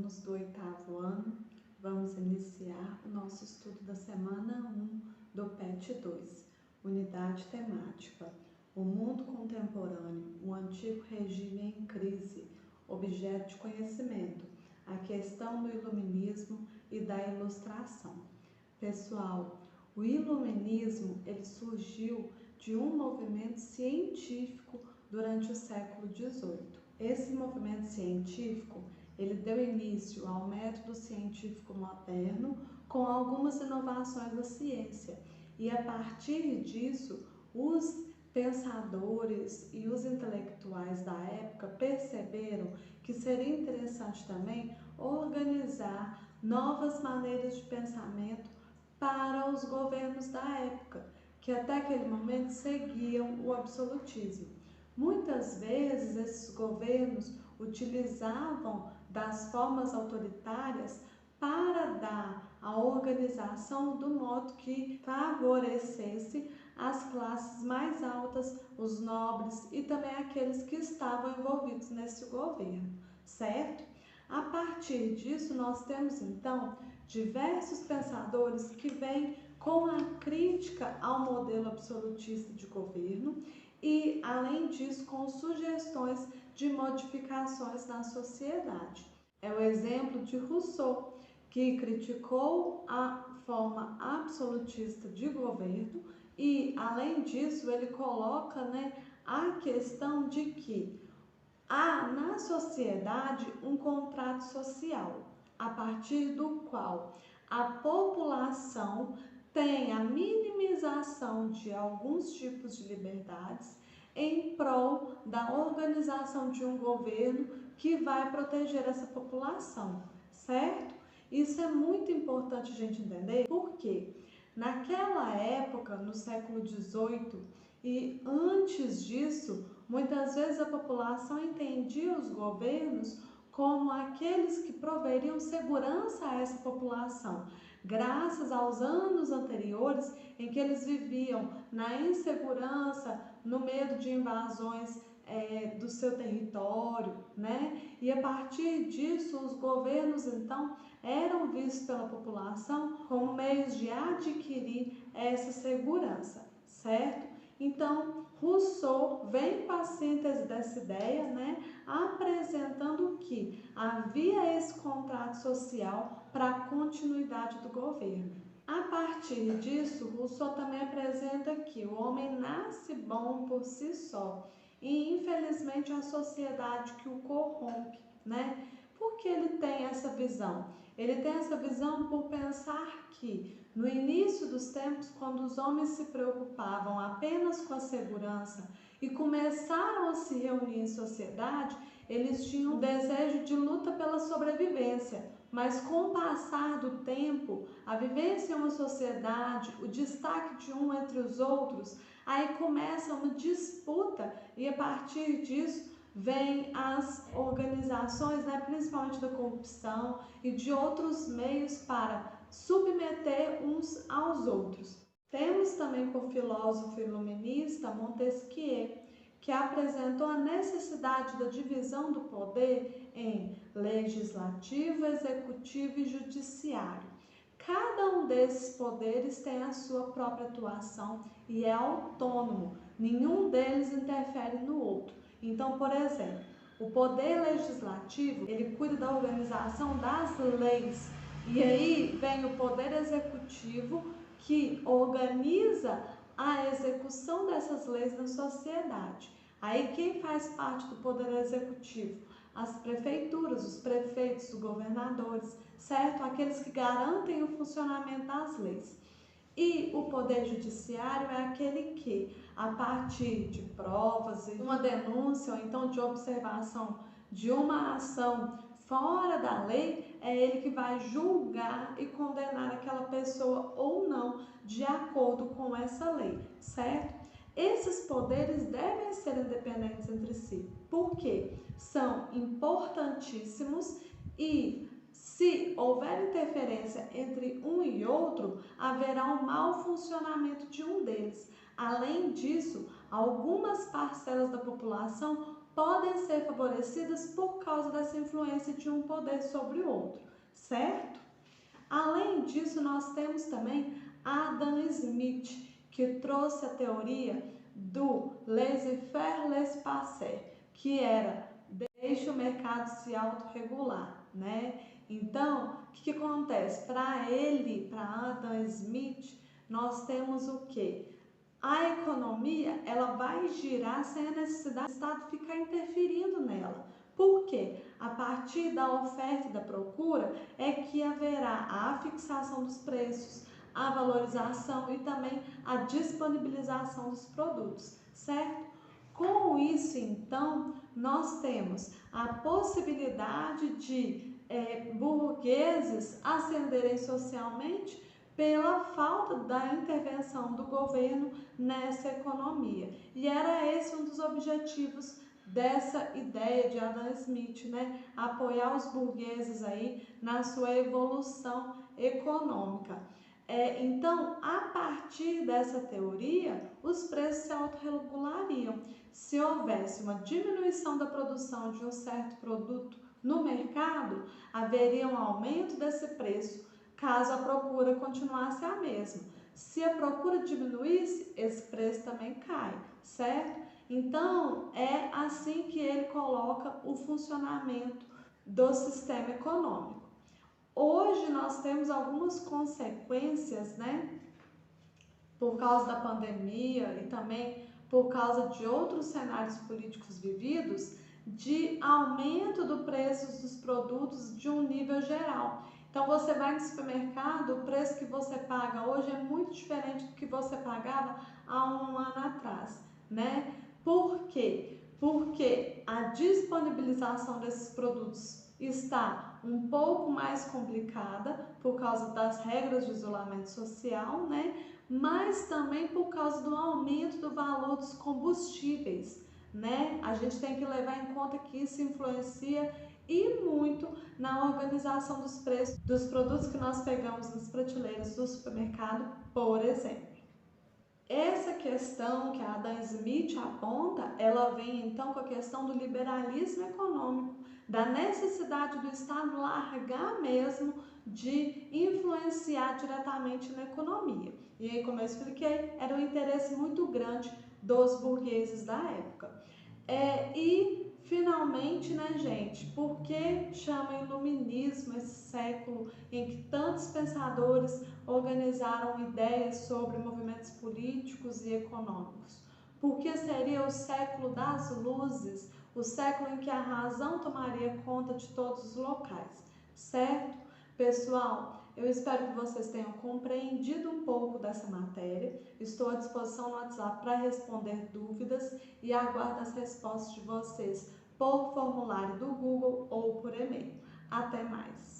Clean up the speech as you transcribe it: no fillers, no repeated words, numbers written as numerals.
alunos do 8º ano, vamos iniciar o nosso estudo da semana 1 do PET 2, unidade temática, o mundo contemporâneo, o antigo regime em crise, objeto de conhecimento, a questão do iluminismo e da ilustração. Pessoal, o iluminismo ele surgiu de um movimento científico durante o século XVIII. Esse movimento científico ele deu início ao método científico moderno com algumas inovações da ciência e a partir disso os pensadores e os intelectuais da época perceberam que seria interessante também organizar novas maneiras de pensamento para os governos da época, que até aquele momento seguiam o absolutismo. Muitas vezes esses governos utilizavam das formas autoritárias para dar a organização do modo que favorecesse as classes mais altas, os nobres e também aqueles que estavam envolvidos nesse governo, certo? A partir disso, nós temos então diversos pensadores que vêm com a crítica ao modelo absolutista de governo e, além disso, com sugestões de modificações na sociedade. É o exemplo de Rousseau, que criticou a forma absolutista de governo e, além disso, ele coloca a questão de que há na sociedade um contrato social, a partir do qual a população tem a minimização de alguns tipos de liberdades em prol da organização de um governo que vai proteger essa população, certo? Isso é muito importante a gente entender, porque naquela época, no século XVIII e antes disso, muitas vezes a população entendia os governos como aqueles que proveriam segurança a essa população, graças aos anos anteriores em que eles viviam na insegurança, no medo de invasões do seu território, E a partir disso, os governos então eram vistos pela população como meios de adquirir essa segurança, certo? Então, Rousseau vem com a síntese dessa ideia, apresentando que havia esse contrato social para a continuidade do governo. A partir disso, Rousseau também apresenta que o homem nasce bom por si só e, infelizmente, a sociedade que o corrompe, Por que ele tem essa visão? Ele tem essa visão por pensar que, no início dos tempos, quando os homens se preocupavam apenas com a segurança e começaram a se reunir em sociedade, eles tinham o desejo de luta pela sobrevivência. Mas com o passar do tempo, a vivência em uma sociedade, o destaque de um entre os outros, aí começa uma disputa e a partir disso vem as organizações, principalmente da corrupção e de outros meios para submeter uns aos outros. Temos também por filósofo iluminista Montesquieu, que apresentou a necessidade da divisão do poder em legislativo, executivo e judiciário. Cada um desses poderes tem a sua própria atuação e é autônomo, nenhum deles interfere no outro. Então, por exemplo, o poder legislativo, ele cuida da organização das leis. E aí vem o poder executivo, que organiza a execução dessas leis na sociedade. Aí quem faz parte do poder executivo? As prefeituras, os prefeitos, os governadores, certo? Aqueles que garantem o funcionamento das leis. E o poder judiciário é aquele que, a partir de provas, uma denúncia ou então de observação de uma ação fora da lei, é ele que vai julgar e condenar aquela pessoa ou não, de acordo com essa lei, certo? Esses poderes devem ser independentes entre si, porque são importantíssimos e se houver interferência entre um e outro, haverá um mau funcionamento de um deles. Além disso, algumas parcelas da população podem ser favorecidas por causa dessa influência de um poder sobre o outro, certo? Além disso, nós temos também Adam Smith, que trouxe a teoria do laissez-faire, laissez-passer, que era deixe o mercado se autorregular, né? Então, o que acontece? Para ele, para Adam Smith, nós temos o quê? A economia, ela vai girar sem a necessidade do Estado ficar interferindo nela. Por quê? A partir da oferta e da procura é que haverá a fixação dos preços, a valorização e também a disponibilização dos produtos, certo? Com isso, então, nós temos a possibilidade de burgueses ascenderem socialmente pela falta da intervenção do governo nessa economia. E era esse um dos objetivos dessa ideia de Adam Smith, né? Apoiar os burgueses aí na sua evolução econômica. Então, a partir dessa teoria, os preços se autorregulariam. Se houvesse uma diminuição da produção de um certo produto no mercado, haveria um aumento desse preço, caso a procura continuasse a mesma. Se a procura diminuísse, esse preço também cai, certo? Então, é assim que ele coloca o funcionamento do sistema econômico. Hoje nós temos algumas consequências, né, por causa da pandemia e também por causa de outros cenários políticos vividos, de aumento do preço dos produtos de um nível geral. Então você vai no supermercado, o preço que você paga hoje é muito diferente do que você pagava há um ano atrás, né? Por quê? Porque a disponibilização desses produtos está um pouco mais complicada por causa das regras de isolamento social, né? Mas também por causa do aumento do valor dos combustíveis, né? A gente tem que levar em conta que isso influencia e muito na organização dos preços dos produtos que nós pegamos nas prateleiras do supermercado, por exemplo. Essa questão que a Adam Smith aponta, ela vem então com a questão do liberalismo econômico, da necessidade do Estado largar mesmo de influenciar diretamente na economia. E aí, como eu expliquei, era um interesse muito grande dos burgueses da época. E finalmente, né, gente, por que chama iluminismo esse século em que tantos pensadores organizaram ideias sobre movimentos políticos e econômicos? Porque seria o século das luzes, o século em que a razão tomaria conta de todos os locais, certo? Pessoal, eu espero que vocês tenham compreendido um pouco dessa matéria. Estou à disposição no WhatsApp para responder dúvidas e aguardo as respostas de vocês por formulário do Google ou por e-mail. Até mais!